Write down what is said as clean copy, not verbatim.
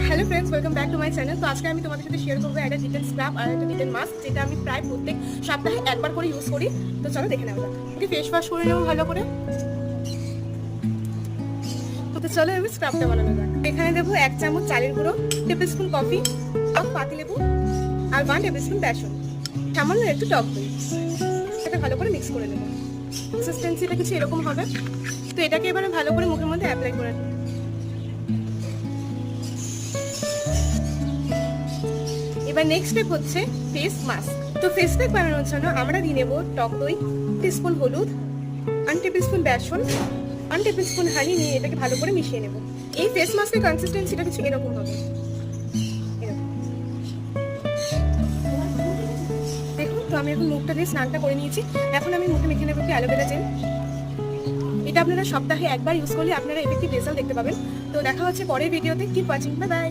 Hello friends, welcome back to my channel. তো আজকে আমি তোমাদের সাথে শেয়ার করবো একটা ডিটেল স্ক্রাব আর একটা ডিটেল মাস্ক, যেটা আমি প্রায় প্রত্যেক সপ্তাহে একবার করে ইউজ করি। তো চলো দেখে নেওয়া যাক। ওকে, ফেস ওয়াশ করে নেবো ভালো করে। তো চলো আমি স্ক্রাবটা বানানো যাক। এখানে দেবো 1 চামচ চালের গুঁড়ো, টেবিল স্পুন কফি, হাফ পাতিলেবু আর 1 টেবিল স্পুন বেসন, সামান্য একটু টক দই। এটা ভালো করে মিক্স করে নেবো। কনসিস্টেন্সিটা কিছু এরকম হবে। তো এটাকে এবারে ভালো করে মুখের মধ্যে অ্যাপ্লাই করে নেবো। এবার নেক্সট স্টেপ হচ্ছে ফেস মাস্ক। তো ফেস প্যাক বানানোর জন্য আমরা দিয়ে নেব টক দই, টিস্পুন হলুদ, 1 টেবিল স্পুন বেসন, 1 টেবিল স্পুন হানি নিয়ে এটাকে ভালো করে মিশিয়ে নেব। এই ফেস মাস্কের কনসিস্টেন্সিটা কিছু এরকম হবে। দেখুন, তো আমি এখন মুখটা দিয়ে স্নানটা করে নিয়েছি। এখন আমি মুখে মেখে নেব অ্যালোভেরা জেল। এটা আপনারা সপ্তাহে একবার ইউজ করলে আপনারা এফেক্টিভ রেজাল্ট দেখতে পাবেন। তো দেখা হচ্ছে পরের ভিডিওতে। Keep watching, bye bye.